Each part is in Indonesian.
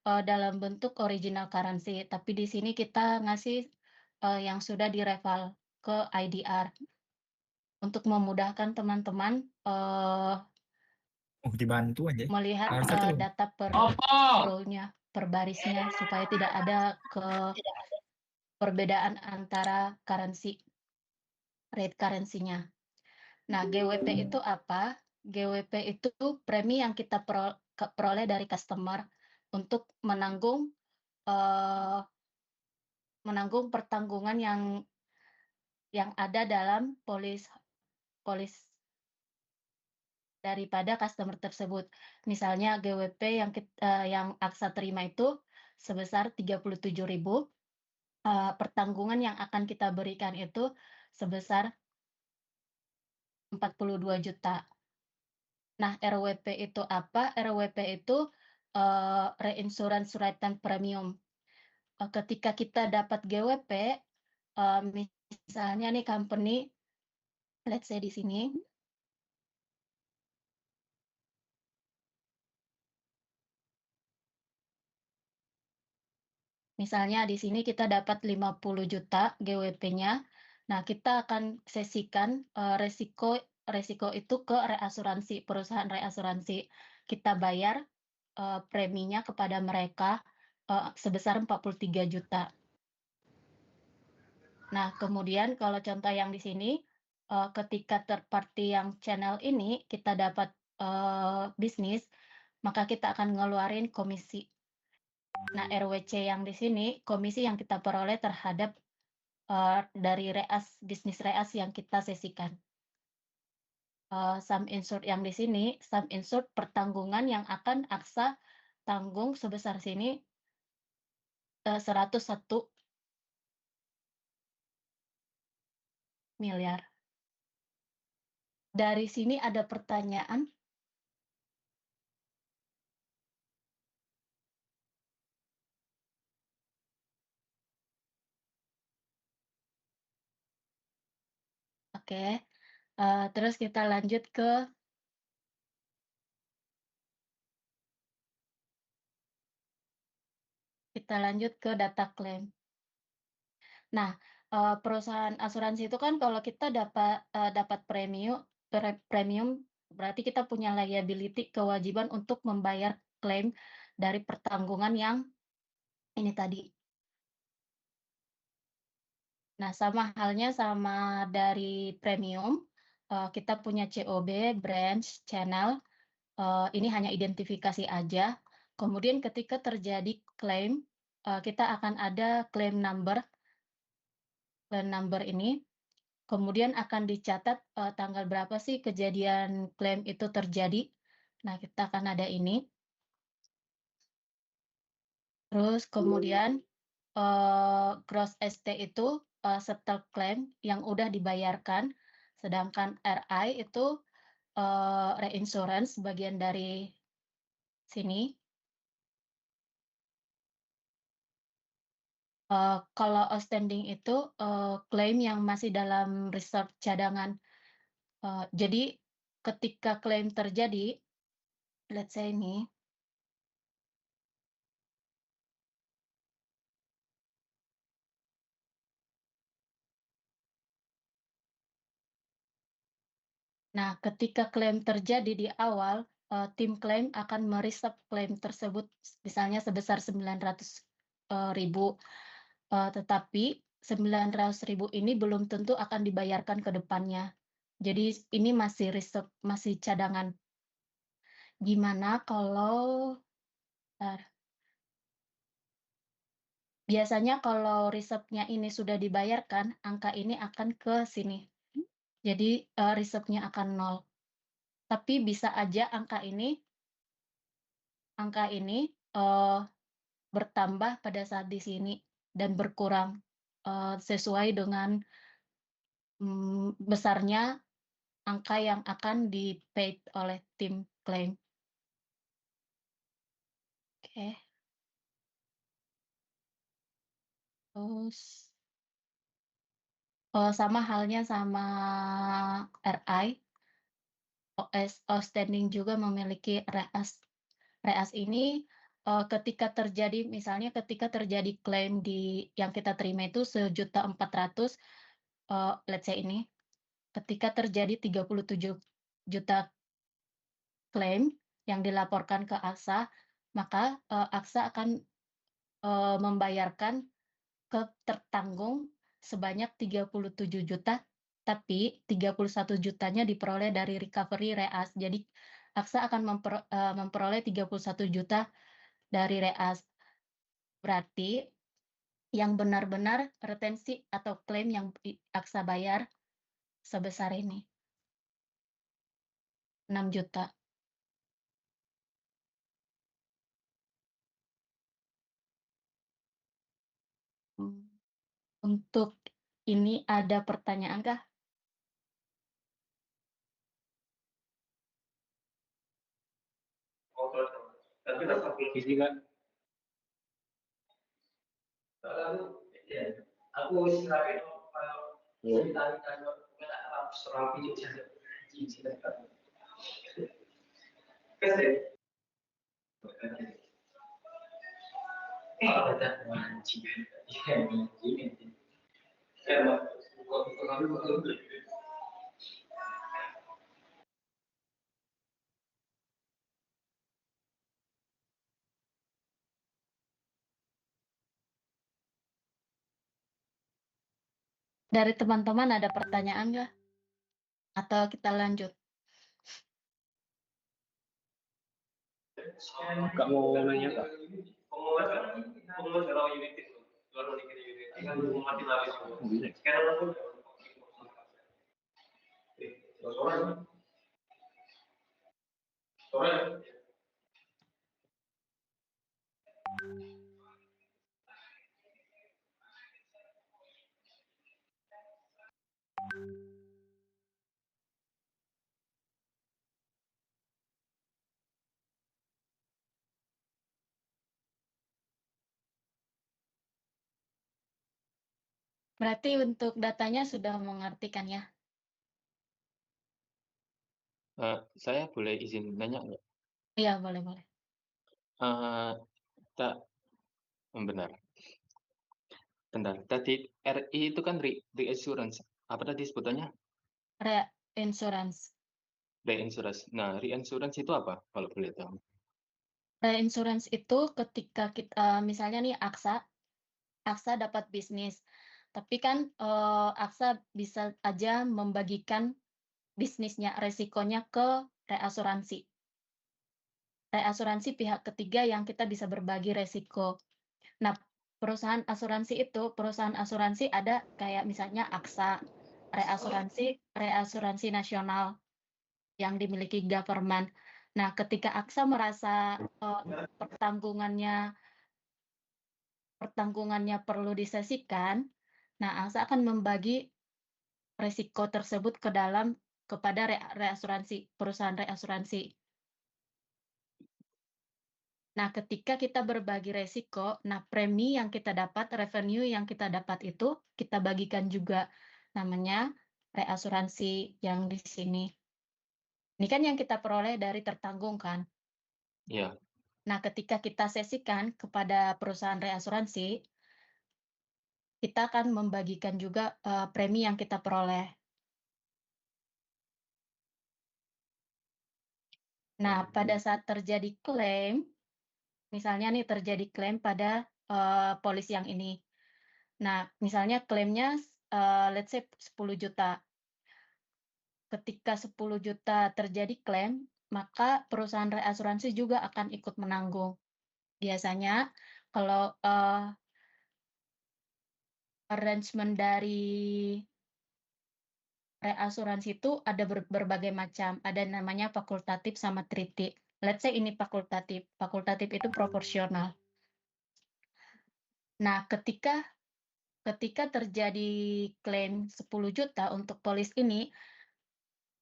dalam bentuk original currency, tapi di sini kita ngasih, yang sudah direval ke IDR untuk memudahkan teman-teman, Oh, dibantu aja. melihat, Harusnya tuh data per row-nya, per barisnya, supaya tidak ada perbedaan antara rate currency-nya. Nah, GWP itu apa? GWP itu premi yang kita peroleh dari customer untuk eee, menanggung pertanggungan yang ada dalam polis daripada customer tersebut. Misalnya GWP yang Aksa terima itu sebesar 37.000, pertanggungan yang akan kita berikan itu sebesar 42 juta. Nah, RWP itu apa? RWP itu, reinsurance written premium. Ketika kita dapat GWP, misalnya nih company, let's say di sini, misalnya di sini kita dapat 50 juta GWP-nya. Nah, kita akan sesikan, resiko itu ke reasuransi, perusahaan reasuransi. Kita bayar, preminya kepada mereka, sebesar 43 juta. Nah, kemudian kalau contoh yang di sini, ketika third party yang channel ini kita dapat, bisnis, maka kita akan ngeluarin komisi. Nah, RWC yang di sini, komisi yang kita peroleh terhadap, dari bisnis reas yang kita sesikan. Sum insured yang di sini, sum insured pertanggungan yang akan Aksa tanggung sebesar sini, 101 miliar. Dari sini ada pertanyaan? Oke, terus kita lanjut ke data klaim. Nah, perusahaan asuransi itu kan kalau kita dapat premium, berarti kita punya liability, kewajiban untuk membayar klaim dari pertanggungan yang ini tadi. Nah, sama halnya sama dari premium, kita punya COB, branch, channel, ini hanya identifikasi aja. Kemudian ketika terjadi klaim, kita akan ada claim number ini, kemudian akan dicatat, tanggal berapa sih kejadian klaim itu terjadi. Nah, kita akan ada ini. Terus kemudian, gross ST itu, settle claim yang udah dibayarkan, sedangkan RI itu, reinsurance bagian dari sini. Kalau outstanding itu, klaim yang masih dalam reserve cadangan. Jadi ketika klaim terjadi, let's say ini, nah ketika klaim terjadi di awal, tim klaim akan mereserve klaim tersebut misalnya sebesar 900.000, tetapi 900.000 ini belum tentu akan dibayarkan ke depannya. Jadi ini masih reserve, masih cadangan. Gimana kalau biasanya kalau reserve-nya ini sudah dibayarkan, angka ini akan ke sini. Jadi, reserve-nya akan 0. Tapi bisa aja angka ini, bertambah pada saat di sini dan berkurang, sesuai dengan, besarnya angka yang akan di-paid oleh tim klaim. Oke, terus, sama halnya sama RI, outstanding juga memiliki reas. Reas ini, ketika terjadi misalnya ketika terjadi klaim yang kita terima itu 1.400.000, let's say ini, ketika terjadi 37 juta klaim yang dilaporkan ke Aksa, maka, Aksa akan, membayarkan ke tertanggung sebanyak 37 juta, tapi 31 jutanya diperoleh dari recovery reas. Jadi Aksa akan memperoleh 31 juta dari reas. Berarti yang benar-benar retensi atau klaim yang Aksa bayar sebesar ini, 6 juta. Mmm, untuk ini ada pertanyaan kah? Tapi tetap isi kan. Lalu, ya, aku istirahat kalau ditanya soal video saja. Ada mancing, ya mancing. Dari teman-teman ada pertanyaan nggak? Atau kita lanjut? Nggak mau nanya kak? Berarti untuk datanya sudah mengerti kan ya? Saya boleh izin nanya nggak? Iya, boleh boleh. Eh, tak, benar. Bentar, tadi RI itu kan reassurance. Apa tadi sebutannya? Reinsurance. Reinsurance. Nah, reinsurance itu apa kalau boleh tahu? Reinsurance itu ketika kita misalnya nih Aksa dapat bisnis, tapi kan, Aksa bisa aja membagikan bisnisnya, resikonya ke reasuransi. Reasuransi pihak ketiga yang kita bisa berbagi resiko. Nah, perusahaan asuransi ada kayak misalnya Aksa, reasuransi nasional yang dimiliki government. Nah, ketika Aksa merasa, pertanggungannya pertanggungannya perlu disesikan, nah Aksa akan membagi resiko tersebut kepada perusahaan reasuransi. Nah, ketika kita berbagi resiko, nah premi yang kita dapat, revenue yang kita dapat itu kita bagikan juga, namanya reasuransi yang di sini. Ini kan yang kita peroleh dari tertanggung kan. Iya. Nah, ketika kita sesikan kepada perusahaan reasuransi, kita akan membagikan juga, premi yang kita peroleh. Nah, pada saat terjadi klaim, misalnya nih terjadi klaim pada, polis yang ini. Nah, misalnya klaimnya, let's say 10 juta. Ketika 10 juta terjadi klaim, maka perusahaan reasuransi juga akan ikut menanggung. Biasanya kalau, arrangement dari reasuransi itu ada berbagai macam, ada namanya fakultatif sama tripartit. Let's say ini fakultatif itu proporsional. Nah, ketika terjadi klaim 10 juta untuk polis ini,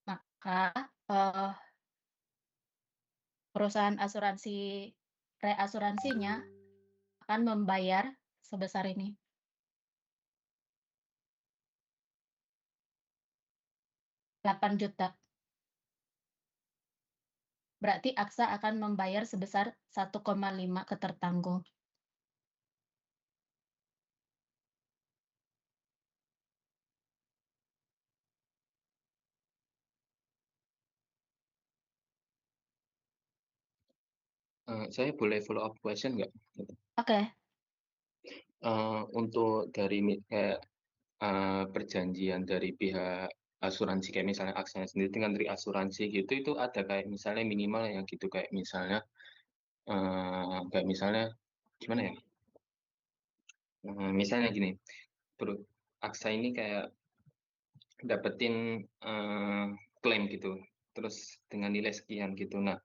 maka, perusahaan reasuransinya akan membayar sebesar ini, 8 juta. berarti Aksa akan membayar sebesar 1,5 ketertanggung. Saya boleh follow up question nggak? Oke. Untuk dari kayak, perjanjian dari pihak asuransi kayak misalnya Aksanya sendiri dengan asuransi gitu, itu ada kayak misalnya minimal yang gitu, kayak misalnya, kayak misalnya gimana ya, misalnya gini, Aksa ini kayak dapetin, klaim gitu, terus dengan nilai sekian gitu. Nah,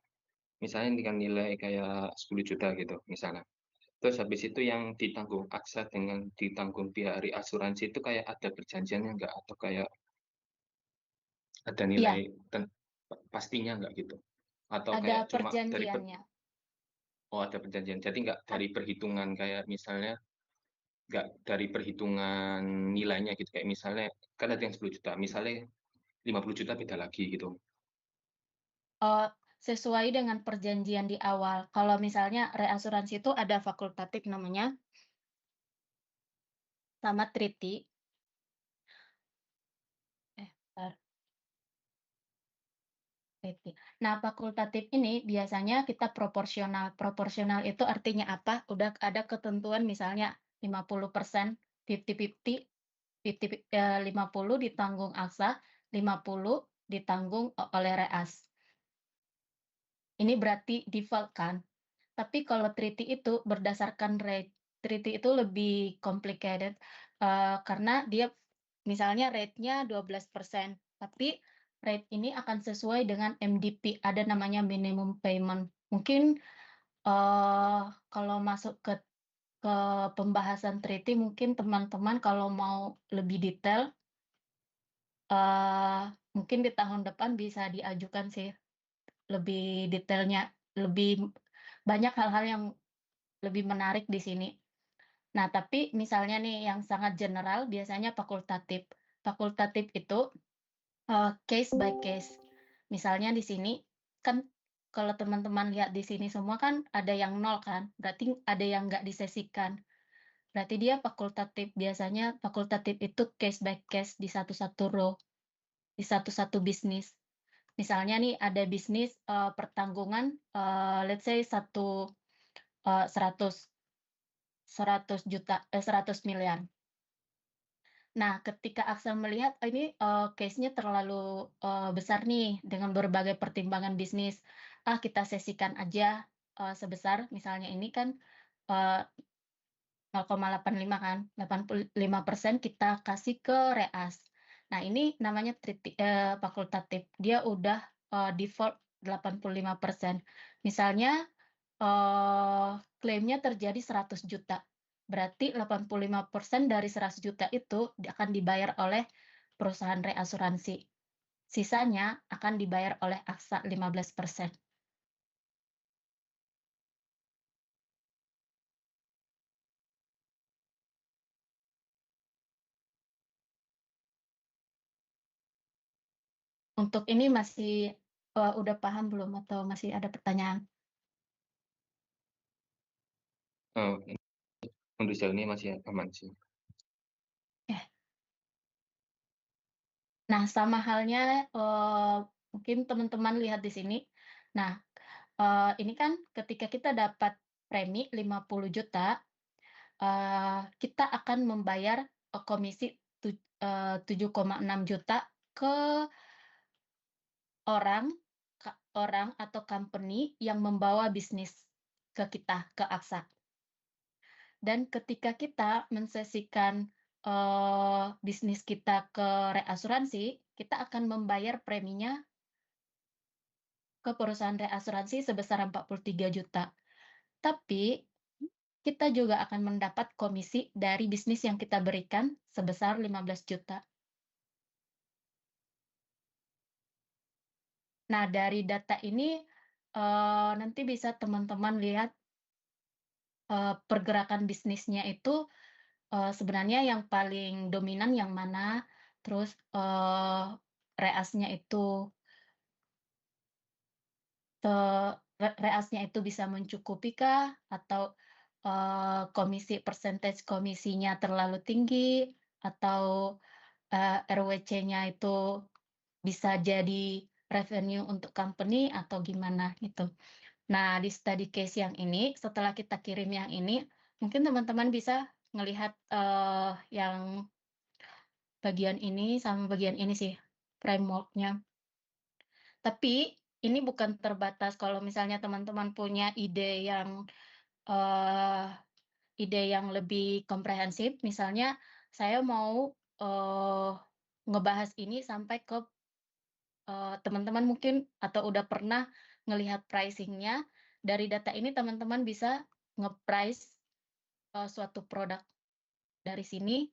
misalnya dengan nilai kayak 10 juta gitu misalnya. Terus habis itu yang ditanggung Aksa dengan ditanggung pihak dari asuransi itu kayak ada perjanjiannya nggak? Atau kayak ada nilai Iya, pastinya nggak gitu? Atau ada kayak cuma dari perjanjiannya. oh, ada perjanjian. Jadi nggak dari perhitungan kayak misalnya nggak dari perhitungan nilainya gitu, kayak misalnya kan ada yang 10 juta, misalnya 50 juta beda lagi gitu. Eee, Sesuai dengan perjanjian di awal. Kalau misalnya reasuransi itu ada fakultatif namanya, sama treaty. Bentar, treaty. Nah, fakultatif ini biasanya kita proporsional. Proporsional itu artinya apa? Udah ada ketentuan misalnya 50%, 50-50, 50 ditanggung Aksa, 50 ditanggung oleh Reas. Ini berarti default kan? Tapi kalau treaty itu berdasarkan rate. Treaty itu lebih complicated, karena dia misalnya rate-nya 12%, tapi rate ini akan sesuai dengan MDP, ada namanya minimum payment. Mungkin, kalau masuk ke pembahasan treaty mungkin teman-teman kalau mau lebih detail, mungkin di tahun depan bisa diajukan sih, lebih detailnya, lebih banyak hal-hal yang lebih menarik di sini. Nah, tapi misalnya nih yang sangat general biasanya fakultatif. Fakultatif itu, case by case. Misalnya di sini kan kalau teman-teman lihat di sini semua kan ada yang nol kan, berarti ada yang nggak disesikan. Berarti dia fakultatif, biasanya fakultatif itu case by case di satu-satu row, di satu-satu bisnis. Misalnya nih ada bisnis, pertanggungan, let's say 100 miliar. Nah, ketika Aksa melihat, "Oh, ini, case-nya terlalu, besar nih dengan berbagai pertimbangan bisnis. Ah, kita sesikan aja, sebesar," misalnya ini kan, eee, 0,85 kan, 85% kita kasih ke Reas. Nah, ini namanya fakultatif. Dia udah, default 85%. Misalnya, klaimnya terjadi 100 juta, berarti 85% dari 100 juta itu akan dibayar oleh perusahaan reasuransi. Sisanya akan dibayar oleh Aksa 15%. Untuk ini masih, udah paham belum atau masih ada pertanyaan? Oh, untuk sejauh ini masih aman sih. Eh, nah sama halnya, mungkin teman-teman lihat di sini. Nah, ini kan ketika kita dapat premi 50 juta, kita akan membayar, komisi 7,6 juta ke orang orang atau company yang membawa bisnis ke kita, ke Aksa. Dan ketika kita mensesikan, bisnis kita ke reasuransi, kita akan membayar preminya ke perusahaan reasuransi sebesar 43 juta. Tapi kita juga akan mendapat komisi dari bisnis yang kita berikan sebesar 15 juta. Nah, dari data ini, nanti bisa teman-teman lihat, pergerakan bisnisnya itu, sebenarnya yang paling dominan yang mana, terus, reasnya itu reasnya itu bisa mencukupikah atau, persentase komisinya terlalu tinggi atau, RWC-nya itu bisa jadi revenue untuk company atau gimana gitu. Nah, di study case yang ini, setelah kita kirim yang ini, mungkin teman-teman bisa ngelihat, yang bagian ini sama bagian ini sih, framework-nya. Tapi ini bukan terbatas kalau misalnya teman-teman punya eee, ide yang lebih komprehensif, misalnya saya mau, ngebahas ini sampai ke, teman-teman mungkin atau udah pernah ngelihat pricing-nya, dari data ini teman-teman bisa nge-price, suatu produk dari sini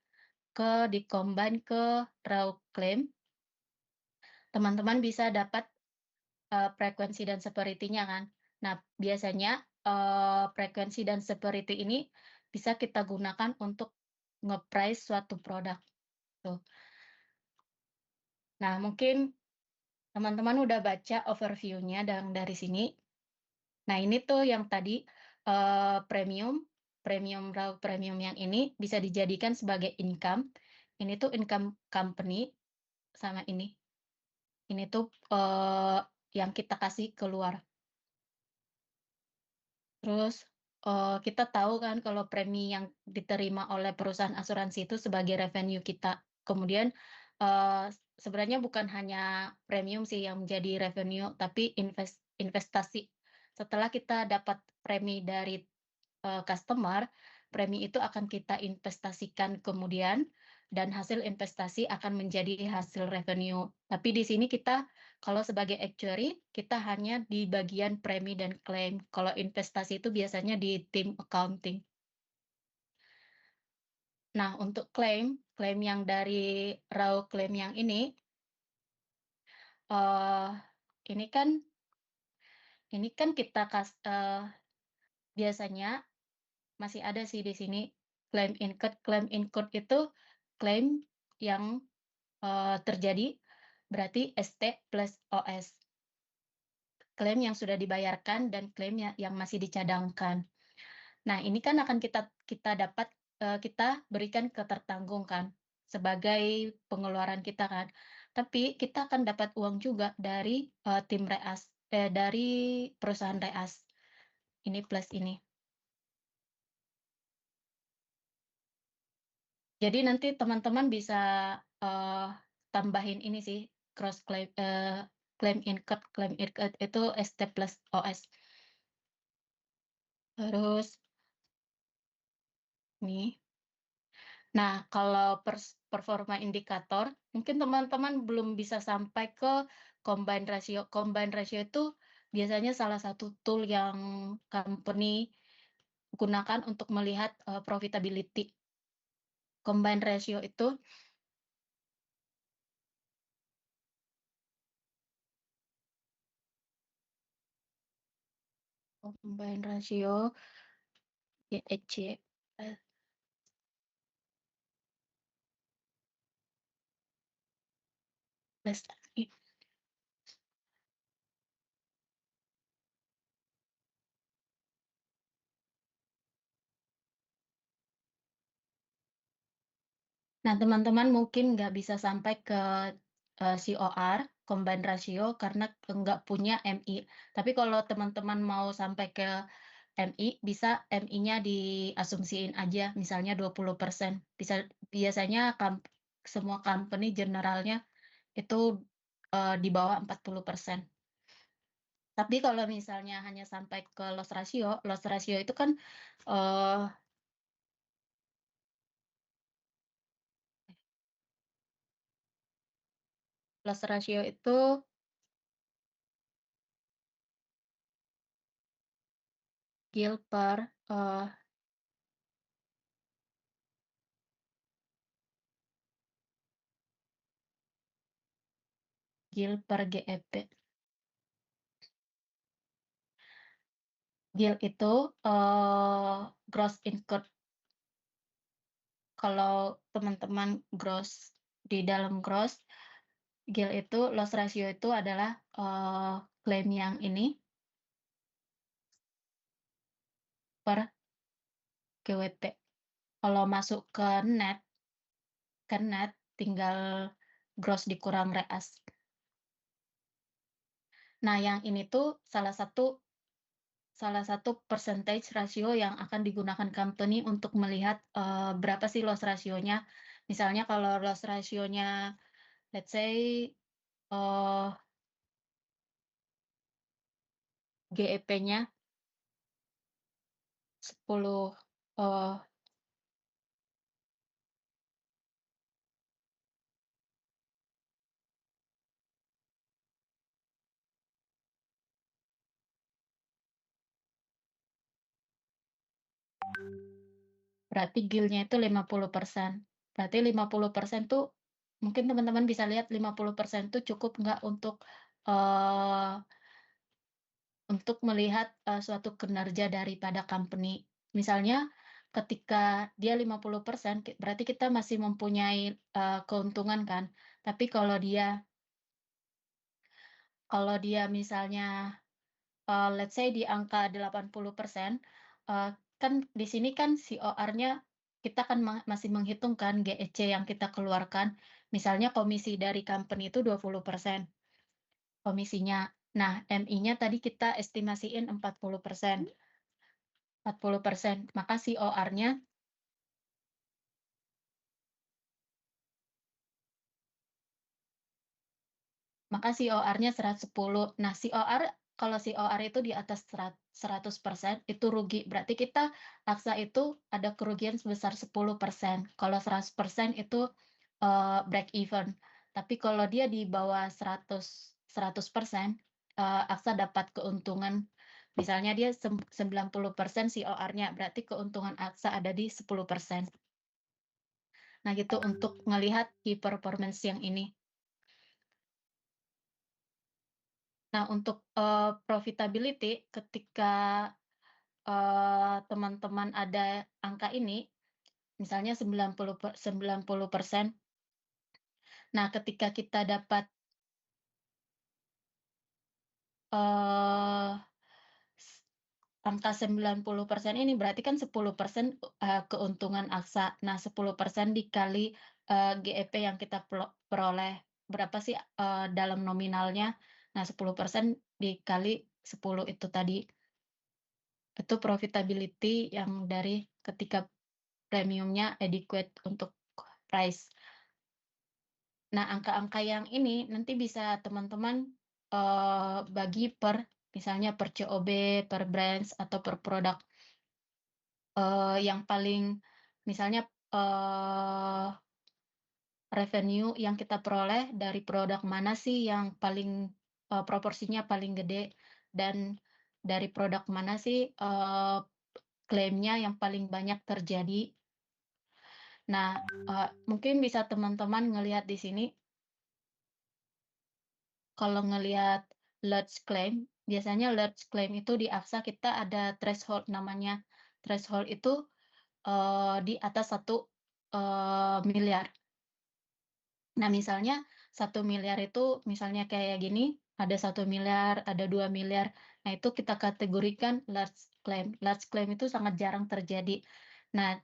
di-combine ke raw claim, teman-teman bisa dapat frekuensi dan severity-nya kan. Nah, biasanya, frekuensi dan severity ini bisa kita gunakan untuk nge-price suatu produk, tuh. Nah, mungkin teman-teman udah baca overview-nya dari sini. Nah, ini tuh yang tadi, premium, premium raw premium yang ini bisa dijadikan sebagai income. Ini tuh income company sama ini. Ini tuh, yang kita kasih keluar. Terus, kita tahu kan kalau premi yang diterima oleh perusahaan asuransi itu sebagai revenue kita. Kemudian, sebenarnya bukan hanya premium sih yang menjadi revenue, tapi investasi. Setelah kita dapat premi dari customer, premi itu akan kita investasikan kemudian, dan hasil investasi akan menjadi hasil revenue. Tapi di sini kita, kalau sebagai actuary, kita hanya di bagian premi dan klaim. Kalau investasi itu biasanya di tim accounting. Nah, untuk klaim, klaim yang dari raw claim yang eh ini kan ini kan kita biasanya masih ada sih di sini claim incurred. Claim incurred itu klaim yang, terjadi, berarti ST plus OS. Klaim yang sudah dibayarkan dan klaim yang masih dicadangkan. Nah, ini kan akan kita dapat, kita berikan ketertanggung kan, sebagai pengeluaran kita kan. Tapi kita akan dapat uang juga dari, dari perusahaan reas. Ini plus ini. Jadi nanti teman-teman bisa, eee, tambahin ini sih, claim incurred itu ST plus OS. Terus nih, nah kalau performa indikator, mungkin teman-teman belum bisa sampai ke combine ratio. Combine ratio itu biasanya salah satu tool yang company gunakan untuk melihat, profitability. Combine ratio itu combine ratio, GEC, plus nah, teman-teman mungkin nggak bisa sampai ke, COR, combine ratio, karena nggak punya MI. Tapi kalau teman-teman mau sampai ke MI, bisa MI-nya diasumsiin aja, misalnya 20%. Biasanya semua company generalnya itu, di bawah 40%. Tapi kalau misalnya hanya sampai ke loss ratio itu kan, eee, loss ratio itu GIL per, eee, GIL per GEP. GIL itu, gross incurred. Kalau teman-teman di dalam gross, GIL itu loss ratio itu adalah, klaim yang ini. per GWP. Kalau masuk ke net tinggal gross dikurang reas. Nah, yang ini tuh salah satu percentage rasio yang akan digunakan company untuk melihat, berapa sih loss rasionya. Misalnya kalau loss rasionya let's say, eee, GEP-nya 10, eee, berarti GIL-nya itu 50%. Berarti 50% tuh mungkin teman-teman bisa lihat 50% tuh cukup nggak eee, untuk melihat, suatu kinerja daripada company. Misalnya ketika dia 50% berarti kita masih mempunyai, keuntungan kan. Tapi kalau dia misalnya, let's say di angka 80%, kan di sini kan COR-nya kita kan masih menghitungkan GEC yang kita keluarkan. Misalnya komisi dari company itu 20% komisinya. Nah, MI-nya tadi kita estimasiin 40%, maka COR-nya Maka COR-nya 110. Nah, kalau COR itu di atas 100% itu rugi. Berarti Aksa itu ada kerugian sebesar 10%. Kalau 100% itu, break even. Tapi kalau dia di bawah 100%, Aksa dapat keuntungan. Misalnya dia 90% COR-nya, berarti keuntungan Aksa ada di 10%. Nah, gitu untuk melihat key performance yang ini. Nah, untuk, profitability ketika, teman-teman ada angka ini, misalnya 90%. Nah, ketika kita dapat, eee, s angka 90% ini berarti kan 10%, keuntungan Aksa. Nah, 10% dikali, GEP yang kita peroleh, berapa sih, dalam nominalnya? Nah, 10% dikali 10 itu tadi. Itu profitability yang dari ketika premiumnya adequate untuk price. Nah, angka-angka yang ini nanti bisa teman-teman, bagi misalnya per COB, per brands, atau per produk, yang paling misalnya, revenue yang kita peroleh dari produk mana sih yang paling, proporsinya paling gede, dan dari produk mana sih, klaimnya yang paling banyak terjadi. Nah, mungkin bisa teman-teman ngelihat di sini, kalau ngelihat large claim, biasanya large claim itu di Aksa kita ada threshold namanya. Threshold itu, di atas 1 miliar. Nah, misalnya 1 miliar itu misalnya kayak gini, ada 1 miliar, ada 2 miliar. Nah, itu kita kategorikan large claim. Large claim itu sangat jarang terjadi. Nah,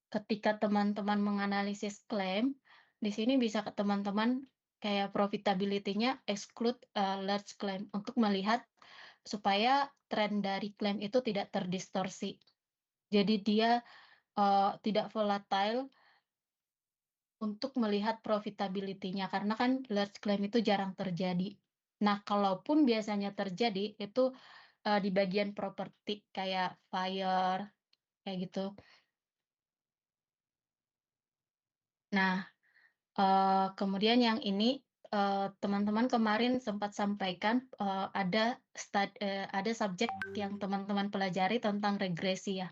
ketika teman-teman menganalisis klaim, di sini bisa ke teman-teman kayak profitability-nya exclude, large claim untuk melihat supaya tren dari klaim itu tidak terdistorsi. Jadi dia, tidak volatile untuk melihat profitability-nya karena kan large claim itu jarang terjadi. Nah, kalaupun biasanya terjadi itu, di bagian properti kayak fire, kayak gitu. Nah, kemudian yang ini, teman-teman kemarin sempat sampaikan, ada subjek yang teman-teman pelajari tentang regresi ya.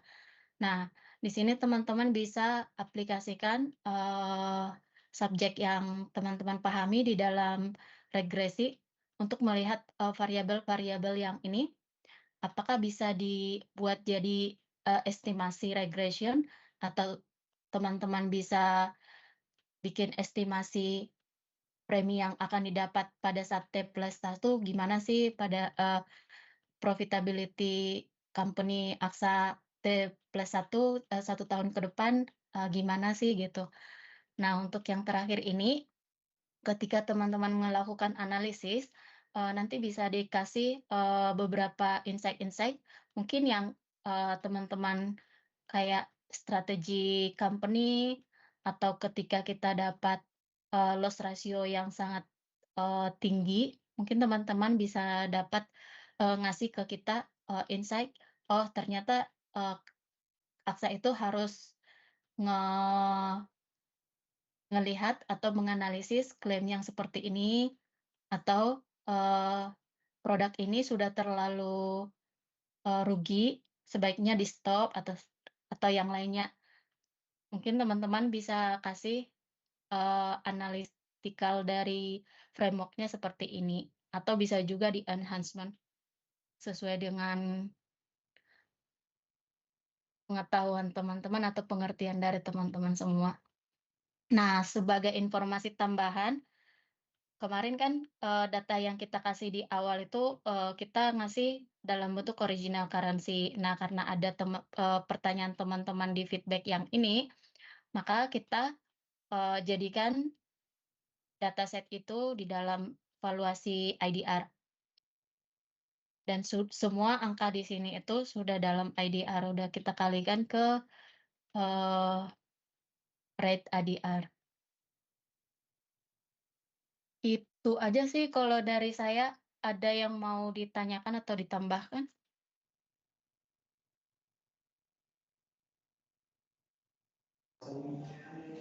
Nah, di sini teman-teman bisa aplikasikan, subjek yang teman-teman pahami di dalam regresi untuk melihat, variabel-variabel yang ini, apakah bisa dibuat jadi, estimasi regression atau teman-teman bisa bikin estimasi premi yang akan didapat pada saat T+1 gimana sih pada, profitability company Aksa T+1, 1 tahun ke depan, gimana sih gitu. Nah, untuk yang terakhir ini, ketika teman-teman melakukan analisis, nanti bisa dikasih, beberapa insight-insight mungkin yang, teman-teman kayak strategi company atau ketika kita dapat, loss ratio yang sangat, tinggi, mungkin teman-teman bisa dapat, ngasih ke kita, insight, "Oh ternyata, Aksa itu harus nge ngelihat atau menganalisis klaim yang seperti ini, atau, produk ini sudah terlalu, rugi, sebaiknya di-stop," atau yang lainnya. Mungkin teman-teman bisa kasih, analytical dari framework-nya seperti ini, atau bisa juga di-enhancement sesuai dengan pengetahuan teman-teman atau pengertian dari teman-teman semua. Nah, sebagai informasi tambahan, kemarin kan, data yang kita kasih di awal itu, kita ngasih dalam bentuk original currency. Nah, karena ada pertanyaan teman-teman di feedback yang ini, maka kita, jadikan dataset itu di dalam valuasi IDR. Dan semua angka di sini itu sudah dalam IDR, udah kita kalikan ke, eee, rate IDR. Itu aja sih kalau dari saya. Ada yang mau ditanyakan atau ditambahkan?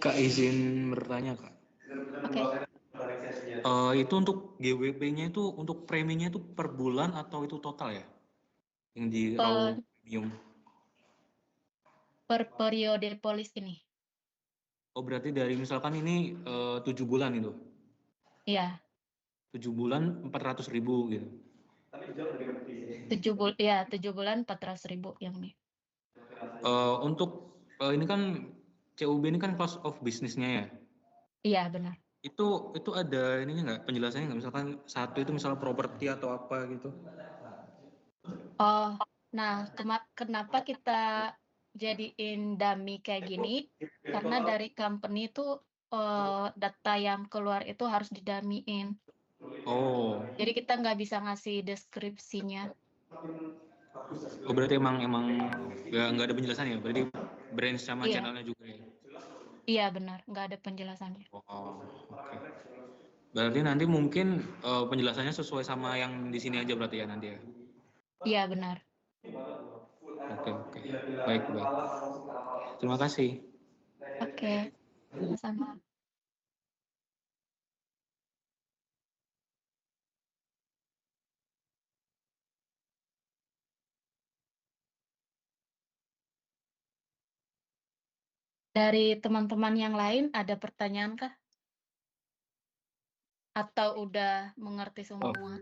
Kak, izin bertanya, Kak. Oke. Itu untuk GWP-nya itu, untuk preminya itu per bulan atau itu total ya? Yang di raw Per premium. per periode polis ini? Oh, berarti dari misalkan ini 7 bulan itu. Iya, 7 bulan 400.000 gitu. 7 bulan 400.000 yang ini. Untuk ini kan CUB ini kan cost of business-nya ya. Iya, benar. Itu ada ininya nggak, penjelasannya nggak? Misalkan satu itu misalnya properti atau apa gitu. Oh, nah kenapa kita jadiin dummy kayak gini, karena dari company itu, data yang keluar itu harus didamiin. Oh. Jadi kita nggak bisa ngasih deskripsinya. Oh, berarti emang nggak ada penjelasan ya? Berarti branch sama Iya, channelnya juga ya? iya benar, nggak ada penjelasannya. Oh, oke. Berarti nanti mungkin penjelasannya sesuai sama yang di sini aja berarti ya nanti ya? Iya, benar. Oke, oke. Baik, baik. Terima kasih. Oke, sama-sama. Dari teman-teman yang lain ada pertanyaan kah? Atau udah mengerti Oh, semua?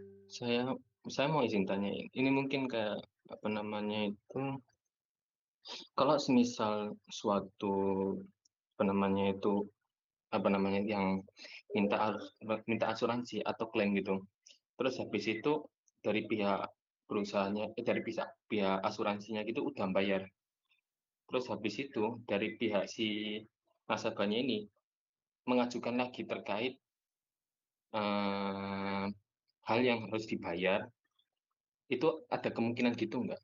saya mau izin tanyain. Ini mungkin kayak apa namanya itu, kalau semisal suatu apa namanya itu apa namanya yang minta asuransi atau klaim gitu. Terus habis itu dari pihak perusahaannya, dari pihak asuransinya gitu udah bayar. Terus habis itu dari pihak si nasabahnya ini mengajukan lagi terkait eh, hal yang harus dibayar, itu ada kemungkinan gitu nggak?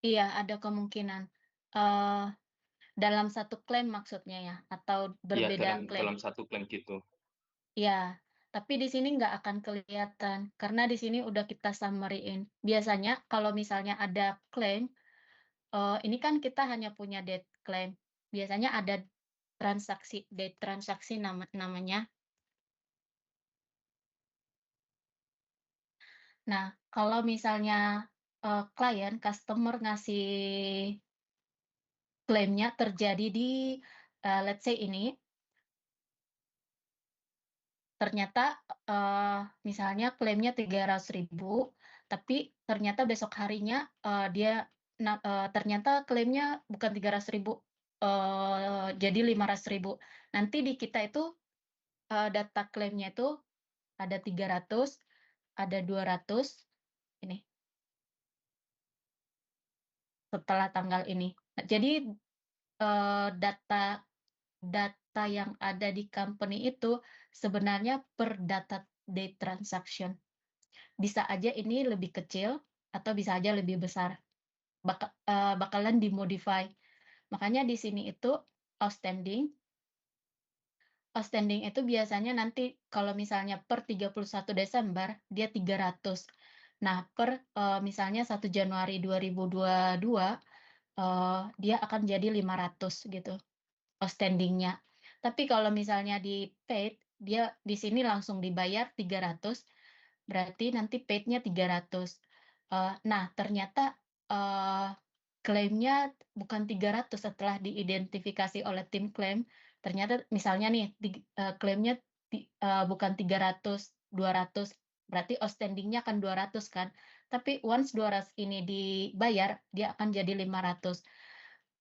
Iya, ada kemungkinan. Eee, dalam satu klaim maksudnya ya? Atau Iya, berbeda dalam klaim? dalam satu klaim gitu. Iya, tapi di sini nggak akan kelihatan, karena di sini udah kita summary-in. Biasanya kalau misalnya ada klaim, ini kan kita hanya punya dead claim. Biasanya ada dead transaksi namanya. Nah, kalau misalnya, klien, customer ngasih klaimnya terjadi di, let's say ini, ternyata, misalnya klaimnya 300.000, tapi ternyata besok harinya, ternyata klaimnya bukan 300.000, jadi 500.000. Nanti di kita itu, data klaimnya itu ada 300, ada 200, ini, setelah tanggal ini. Jadi data yang ada di company itu sebenarnya per data date transaction. Bisa aja ini lebih kecil atau bisa aja lebih besar. Bakalan dimodify. Makanya di sini itu outstanding. Outstanding itu biasanya nanti kalau misalnya per 31 Desember dia 300. Nah, per misalnya 1 Januari 2022 dia akan jadi 500 gitu outstanding-nya. Tapi kalau misalnya di paid, dia di sini langsung dibayar 300, berarti nanti paid-nya 300. Nah, ternyata klaimnya bukan 300 setelah diidentifikasi oleh tim klaim, ternyata misalnya nih klaimnya bukan 300, 200, berarti outstanding-nya kan 200 kan. Tapi once 200 ini dibayar, dia akan jadi 500.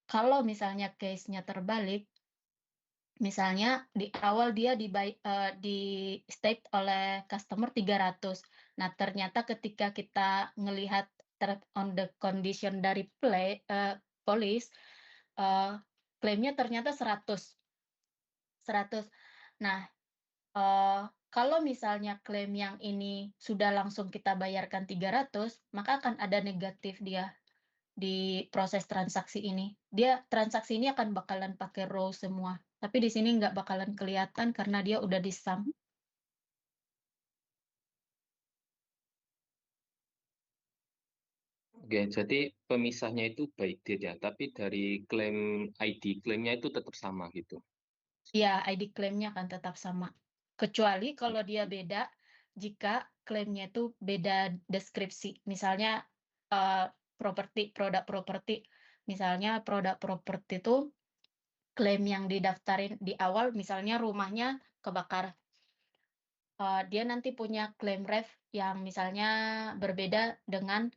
Kalau misalnya case-nya terbalik, misalnya di awal dia di state oleh customer 300. Nah, ternyata ketika kita ngelihat on the condition dari police, klaimnya ternyata 100. Nah, kalau misalnya klaim yang ini sudah langsung kita bayarkan 300, maka akan ada negatif dia di proses transaksi ini. Transaksi ini akan bakalan pakai row semua. Tapi di sini nggak bakalan kelihatan karena dia udah di-sum. Oke, jadi pemisahnya itu by date ya, tapi dari klaim ID klaimnya itu tetap sama gitu. Ya, ID klaimnya akan tetap sama. Kecuali kalau dia beda, jika klaimnya itu beda deskripsi. Misalnya produk properti. Misalnya produk properti itu klaim yang didaftarin di awal, misalnya rumahnya kebakar. Dia nanti punya klaim ref yang misalnya berbeda dengan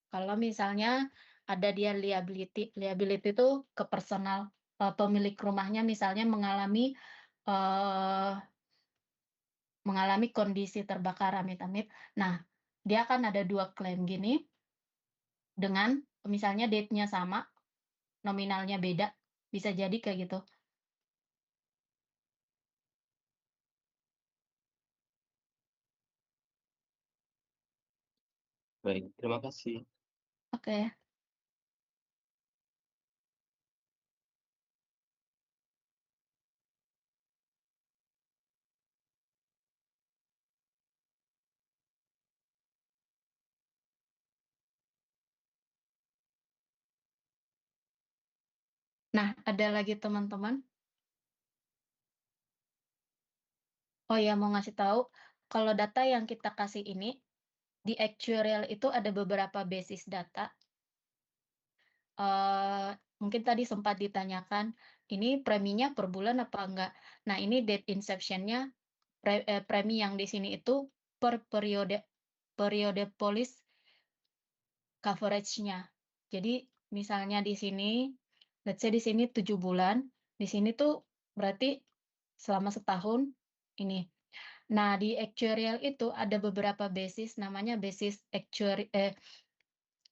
kalau misalnya ada dia liability. Liability itu ke personal, pemilik rumahnya misalnya mengalami kondisi terbakar amit-amit. Nah, dia akan ada 2 klaim gini dengan misalnya date-nya sama, nominalnya beda, bisa jadi kayak gitu. Baik, terima kasih. Oke. Nah, ada lagi teman-teman? Oh ya, mau ngasih tahu, kalau data yang kita kasih ini, di actuarial itu ada beberapa basis data. Mungkin tadi sempat ditanyakan, ini preminya per bulan apa enggak? Nah, ini date inception-nya, premi yang di sini itu per periode police coverage-nya. Jadi misalnya di sini, let's say di sini 7 bulan, di sini tuh berarti selama setahun ini. Nah, di actuarial itu ada beberapa basis, namanya basis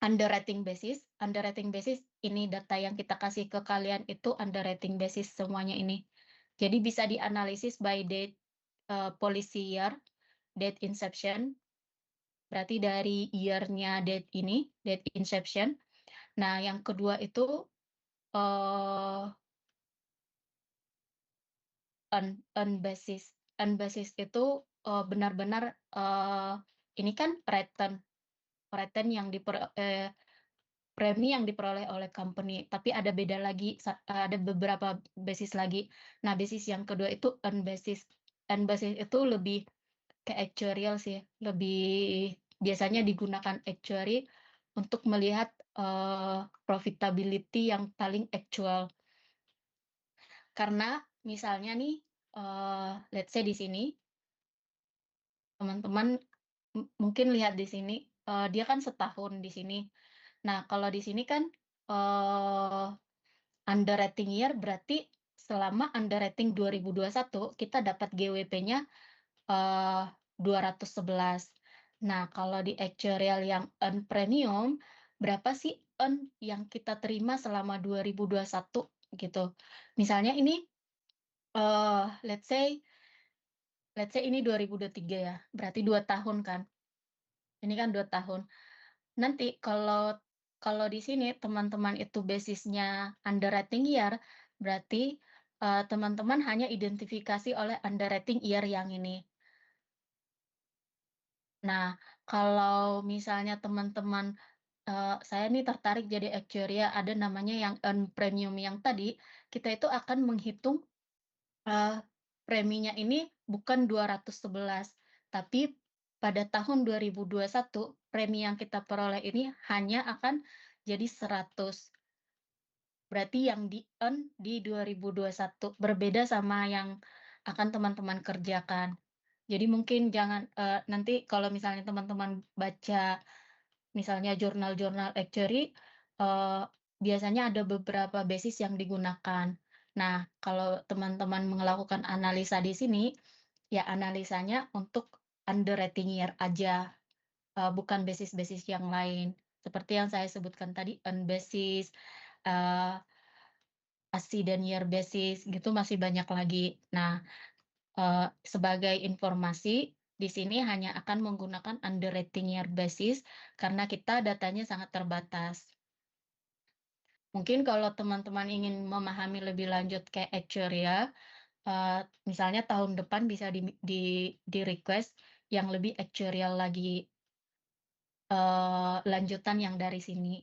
underwriting basis. Underwriting basis ini data yang kita kasih ke kalian itu underwriting basis semuanya ini. Jadi bisa dianalisis by date policy year, date inception, berarti dari year-nya date ini, date inception. Nah, yang kedua itu earn basis. Earn basis itu benar-benar ini kan return yang premi yang diperoleh oleh company, tapi ada beda lagi, ada beberapa basis lagi. Nah, basis yang kedua itu earn basis. Earn basis itu lebih ke actuarial sih, lebih biasanya digunakan actuary untuk melihat profitability yang paling actual. Karena misalnya nih, let's say di sini, teman-teman mungkin lihat di sini, dia kan setahun di sini. Nah, kalau di sini kan underwriting year berarti selama underwriting 2021 kita dapat GWP-nya 211. Nah, kalau di actuarial yang earn premium, berapa sih earn yang kita terima selama 2021 gitu. Misalnya ini let's say ini 2023 ya, berarti 2 tahun kan. Ini kan 2 tahun. Nanti kalau di sini teman-teman itu basisnya underwriting year, berarti teman-teman hanya identifikasi oleh underwriting year yang ini. Nah, kalau misalnya teman-teman saya nih tertarik jadi actuary, ada namanya yang earn premium yang tadi, kita itu akan menghitung preminya ini bukan 211, tapi pada tahun 2021 premi yang kita peroleh ini hanya akan jadi 100. Berarti yang di-earn di 2021 berbeda sama yang akan teman-teman kerjakan. Jadi mungkin jangan nanti kalau misalnya teman-teman baca misalnya jurnal-jurnal actuary, biasanya ada beberapa basis yang digunakan. Nah, kalau teman-teman melakukan analisa di sini, ya analisanya untuk underwriting year aja, bukan basis-basis yang lain. Seperti yang saya sebutkan tadi, earn basis, accident year basis, gitu masih banyak lagi. Nah, sebagai informasi, di sini hanya akan menggunakan underwriting year basis karena kita datanya sangat terbatas. Mungkin kalau teman-teman ingin memahami lebih lanjut kayak actuarial, misalnya tahun depan bisa di-request yang lebih actuarial lagi, lanjutan yang dari sini.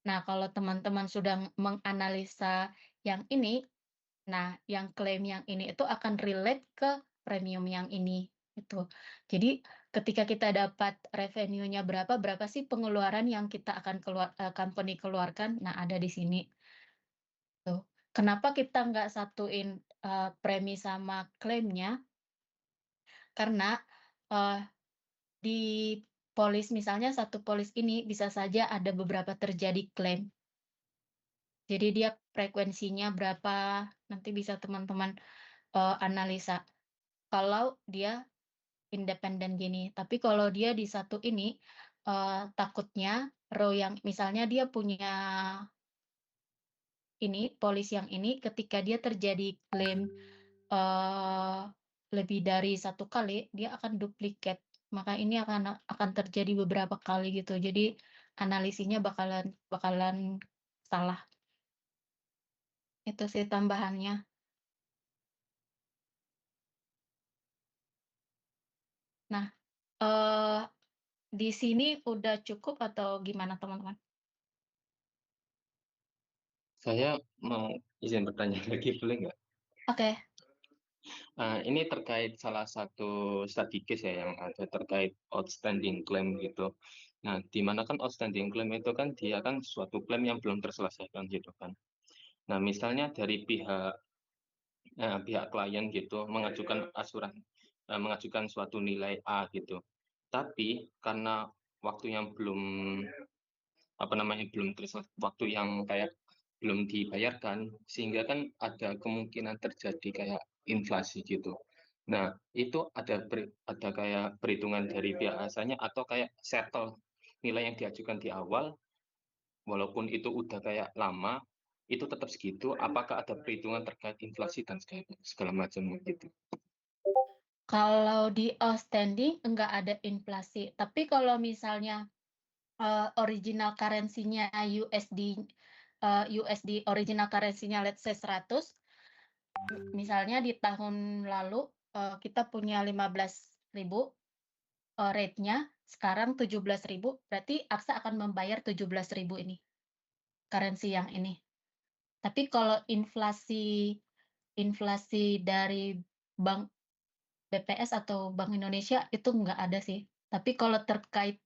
Nah, kalau teman-teman sudah menganalisa yang ini, nah, yang klaim yang ini itu akan relate ke premium yang ini, itu. Jadi ketika kita dapat revenue-nya berapa sih pengeluaran yang kita akan company keluarkan, nah ada di sini. Tuh. Kenapa kita nggak satuin premi sama klaimnya? Karena di polis misalnya satu polis ini bisa saja ada beberapa terjadi klaim. Jadi dia frekuensinya berapa, nanti bisa teman-teman analisa. Kalau dia independen gini, tapi kalau dia di satu ini, takutnya row yang misalnya dia punya ini, polis yang ini ketika dia terjadi klaim, lebih dari satu kali, dia akan duplikat. Maka ini akan terjadi beberapa kali gitu. Jadi analisinya bakalan salah. Itu sih tambahannya. Nah, di sini udah cukup atau gimana teman-teman? Saya mau izin bertanya lagi, boleh nggak? Oke. Ini terkait salah satu study case ya yang ada terkait outstanding claim gitu. Nah, di mana kan outstanding claim itu kan dia kan suatu klaim yang belum terselesaikan gitu kan. Nah, misalnya dari pihak klien gitu mengajukan suatu nilai A gitu. Tapi karena waktu yang belum belum waktu yang kayak belum dibayarkan, sehingga kan ada kemungkinan terjadi kayak inflasi gitu. Nah, itu ada kayak perhitungan dari pihak asalnya atau kayak settle nilai yang diajukan di awal, walaupun itu udah kayak lama, itu tetap segitu, apakah ada perhitungan terkait inflasi dan segala macam gitu? Kalau di outstanding enggak ada inflasi, tapi kalau misalnya original currency-nya USD original currency-nya let's say 100, misalnya di tahun lalu kita punya 15.000, rate-nya sekarang 17.000, berarti AXA akan membayar 17.000 ini, currency yang ini. Tapi kalau inflasi dari bank BPS atau Bank Indonesia itu nggak ada sih. Tapi kalau terkait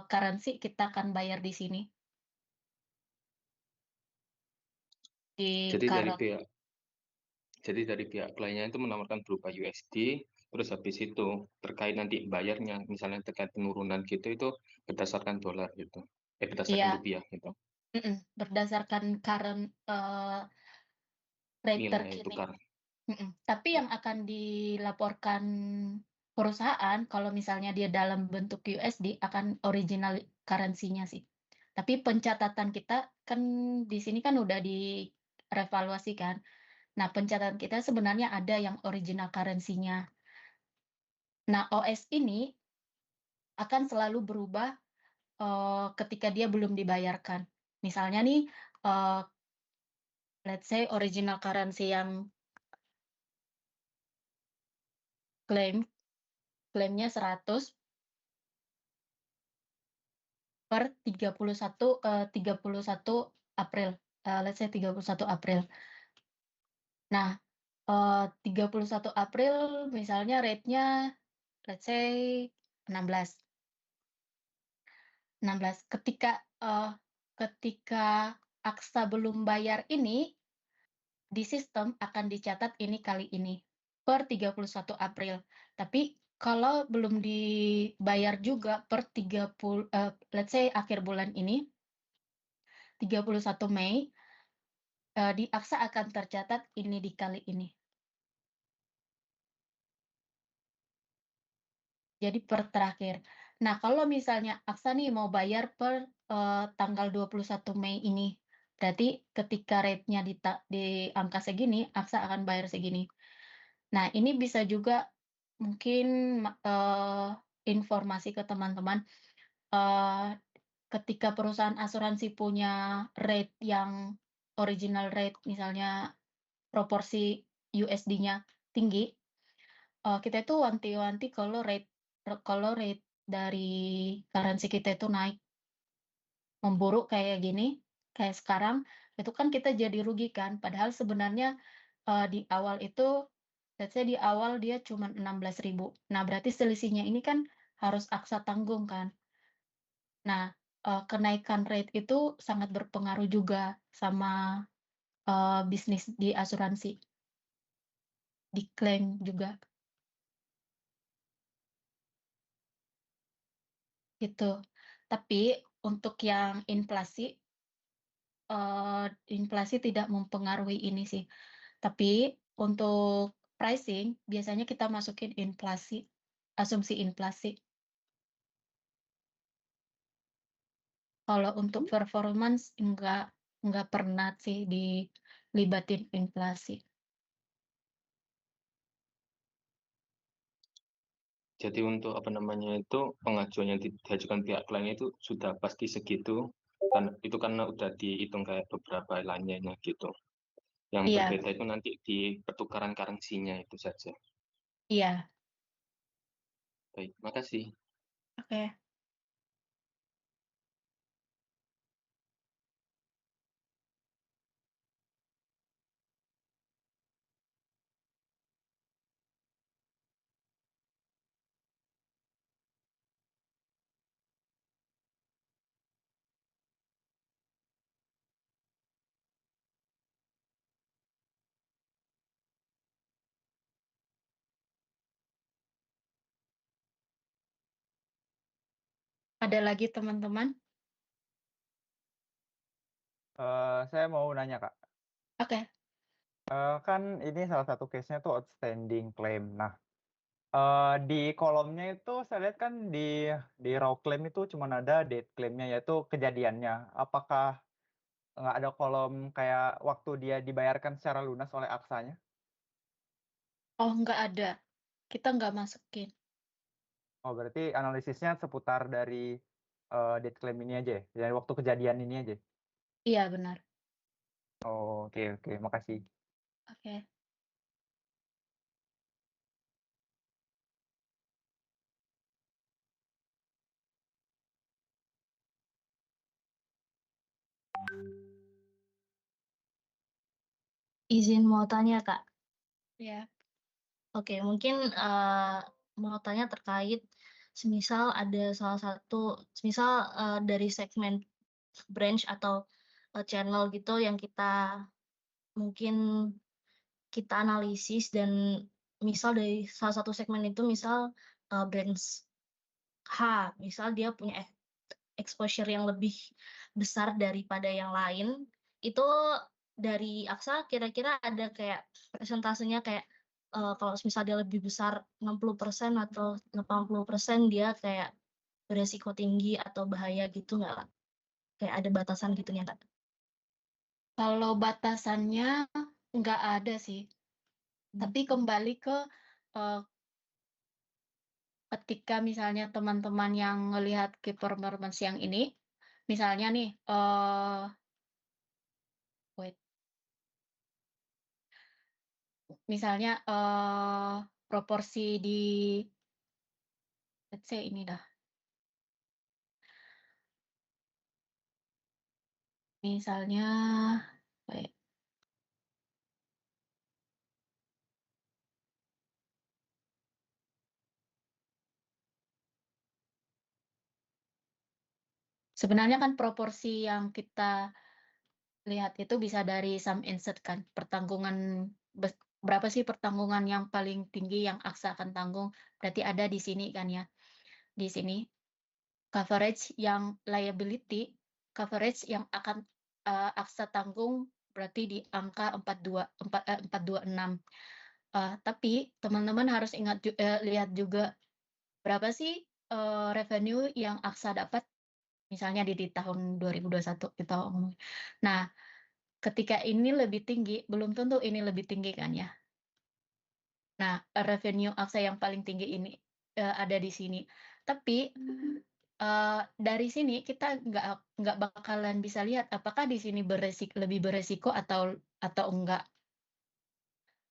currency kita akan bayar di sini. Di Jadi Karot. dari pihak kliennya itu menawarkan berupa USD, terus habis itu terkait nanti bayarnya, misalnya terkait penurunan gitu, itu berdasarkan dolar gitu, berdasarkan Iya, rupiah gitu, berdasarkan current rate nilai terkini. tukar. Tapi yang akan dilaporkan perusahaan kalau misalnya dia dalam bentuk USD akan original currency-nya sih. Tapi pencatatan kita kan di sini kan udah direvaluasi kan. Nah, pencatatan kita sebenarnya ada yang original currency-nya. Nah, OS ini akan selalu berubah ketika dia belum dibayarkan. Misalnya nih, let's say original currency yang klaimnya 100 per 31 April. Let's say 31 April. Nah, 31 April misalnya rate-nya let's say 16. Ketika Aksa belum bayar ini, di sistem akan dicatat ini kali ini per 31 April. Tapi kalau belum dibayar juga per 30 let's say akhir bulan ini 31 Mei di Aksa akan tercatat ini dikali ini. Jadi per terakhir. Nah, kalau misalnya Aksa nih mau bayar per tanggal 21 Mei ini, berarti ketika rate-nya di angka segini, Aksa akan bayar segini. Nah, ini bisa juga mungkin informasi ke teman-teman, ketika perusahaan asuransi punya rate yang original rate, misalnya proporsi USD-nya tinggi, kita itu wanti-wanti kalau rate dari currency kita itu naik, memburuk kayak gini, kayak sekarang, itu kan kita jadi rugi kan. Padahal sebenarnya di awal itu, let's say di awal dia cuma 16.000. Nah, berarti selisihnya ini kan harus Aksa tanggung kan. Nah, kenaikan rate itu sangat berpengaruh juga sama bisnis di asuransi, diklaim juga, gitu. Tapi untuk yang inflasi tidak mempengaruhi ini sih. Tapi untuk pricing biasanya kita masukin inflasi, asumsi inflasi. Kalau untuk performance enggak pernah sih dilibatin inflasi. Jadi untuk apa namanya itu pengajuan yang diajukan pihak kliennya itu sudah pasti segitu, kan itu karena udah dihitung kayak beberapa lainnya gitu. Yang Iya, berbeda itu nanti di pertukaran currency-nya itu saja. iya, Baik, makasih. oke. Ada lagi teman-teman? Saya mau nanya, Kak. Oke. Kan ini salah satu case-nya tuh outstanding claim. Nah, di kolomnya itu saya lihat kan di raw claim itu cuma ada date claim-nya, yaitu kejadiannya. Apakah nggak ada kolom kayak waktu dia dibayarkan secara lunas oleh Aksanya? Oh, nggak ada. Kita nggak masukin. Oh, berarti analisisnya seputar dari date claim ini aja ya? Dari waktu kejadian ini aja? Iya, benar. Oh, oke, oke. Makasih. Oke. Izin mau tanya, Kak. Ya. Oke, mungkin mau tanya terkait semisal ada semisal dari segmen branch atau channel gitu yang mungkin kita analisis dan misal dari salah satu segmen itu misal branch H, misal dia punya exposure yang lebih besar daripada yang lain, itu dari Aksa kira-kira ada kayak presentasenya kayak kalau misal dia lebih besar 60% atau 80% dia kayak beresiko tinggi atau bahaya gitu nggak, Kak? Kayak ada batasan gitunya, Kak? Kalau batasannya nggak ada sih, tapi kembali ke ketika misalnya teman-teman yang ngelihat key performance yang ini, misalnya nih, wait, misalnya proporsi di, let's say ini dah, misalnya, wait, sebenarnya kan proporsi yang kita lihat itu bisa dari sum inset kan, pertanggungan berapa sih pertanggungan yang paling tinggi yang Aksa akan tanggung, berarti ada di sini kan ya, di sini. Coverage yang liability, coverage yang akan Aksa tanggung berarti di angka 426. Tapi teman-teman harus ingat lihat juga berapa sih revenue yang Aksa dapat, misalnya di tahun 2021 kita ngomong. Nah, ketika ini lebih tinggi, belum tentu ini lebih tinggi kan ya. Nah, revenue Aksa yang paling tinggi ini ada di sini. Tapi dari sini kita nggak bakalan bisa lihat apakah di sini lebih beresiko atau enggak.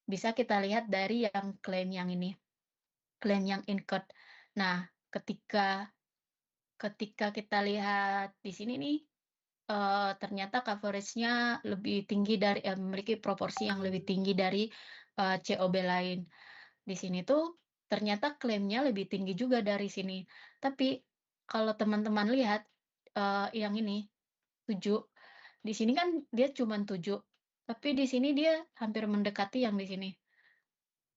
Bisa kita lihat dari yang klaim yang ini, klaim yang incurred. Nah, ketika kita lihat di sini nih, ternyata coverage-nya lebih tinggi dari memiliki proporsi yang lebih tinggi dari COB lain. Di sini tuh ternyata klaimnya lebih tinggi juga dari sini. Tapi kalau teman-teman lihat yang ini 7, di sini kan dia cuma 7, tapi di sini dia hampir mendekati yang di sini.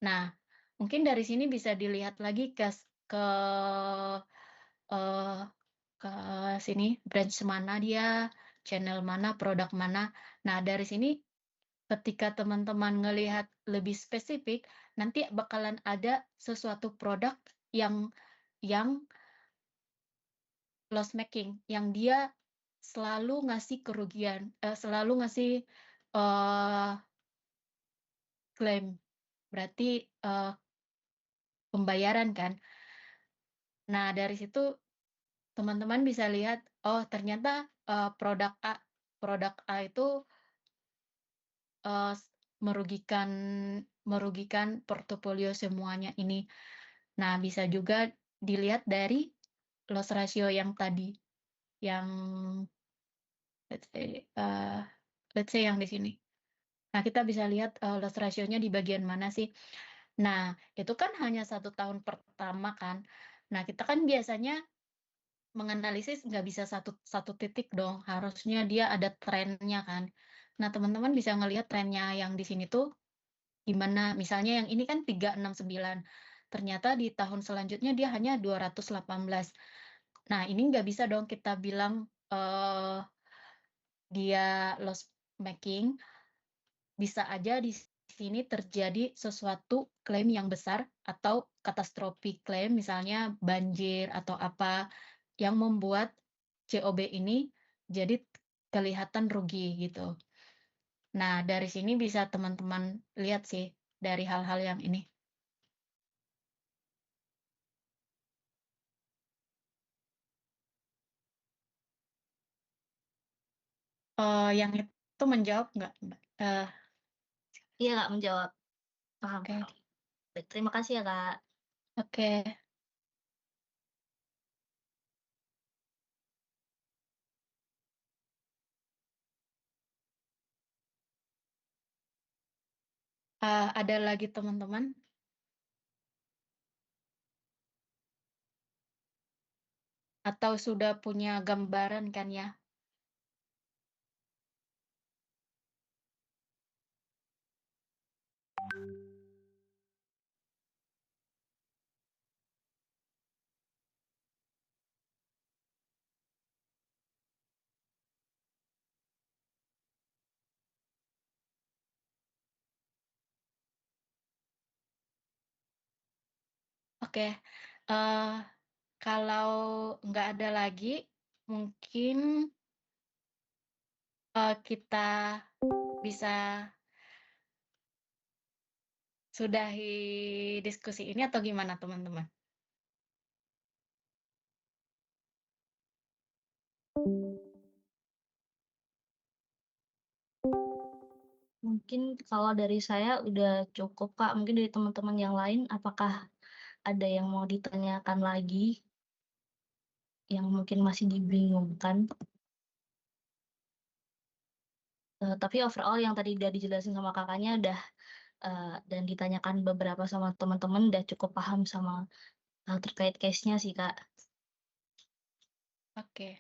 Nah, mungkin dari sini bisa dilihat lagi ke eh, ke sini branch mana dia, channel mana, produk mana. Nah, dari sini ketika teman-teman ngelihat lebih spesifik, nanti bakalan ada sesuatu produk yang loss making, yang dia selalu ngasih kerugian, selalu ngasih klaim, berarti pembayaran kan. Nah, dari situ teman-teman bisa lihat, oh ternyata produk A itu merugikan portofolio semuanya ini. Nah, bisa juga dilihat dari loss ratio yang tadi, yang let's say yang di sini. Nah, kita bisa lihat loss ratio-nya di bagian mana sih. Nah, itu kan hanya 1 tahun pertama kan. Nah, kita kan biasanya menganalisis nggak bisa satu titik dong, harusnya dia ada trennya kan. Nah, teman-teman bisa ngelihat trennya yang di sini tuh gimana. Misalnya yang ini kan 369, ternyata di tahun selanjutnya dia hanya 218. Nah, ini nggak bisa dong kita bilang dia loss making. Bisa aja di sini terjadi sesuatu klaim yang besar atau katastrofi klaim, misalnya banjir atau apa, yang membuat COB ini jadi kelihatan rugi gitu. Nah, dari sini bisa teman-teman lihat sih dari hal-hal yang ini. Yang itu menjawab nggak, Mbak? Iya, Kak, menjawab. Paham. Oke. Baik, terima kasih ya, Kak. Oke. Ada lagi teman-teman? Atau sudah punya gambaran kan ya? Oke, kalau nggak ada lagi, mungkin kita bisa sudahi diskusi ini atau gimana teman-teman? Mungkin kalau dari saya udah cukup, Kak. Mungkin dari teman-teman yang lain, apakah ada yang mau ditanyakan lagi yang mungkin masih dibingungkan? Tapi overall yang tadi udah dijelasin sama Kakaknya udah dan ditanyakan beberapa sama teman-teman udah cukup paham sama terkait case-nya sih, Kak. Oke.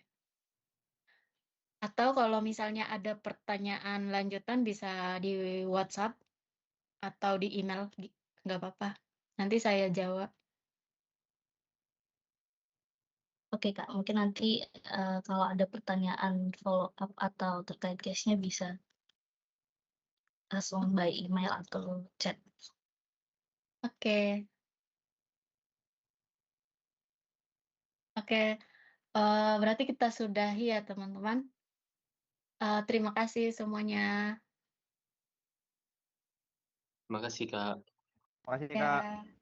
Atau kalau misalnya ada pertanyaan lanjutan bisa di WhatsApp atau di email, nggak apa-apa. Nanti saya jawab. Oke, Kak. Mungkin nanti kalau ada pertanyaan follow up atau terkait case-nya bisa langsung by email atau chat. Oke. Oke, berarti kita sudahi ya teman-teman. Terima kasih semuanya. Terima kasih, Kak. Makasih Kak. Ya.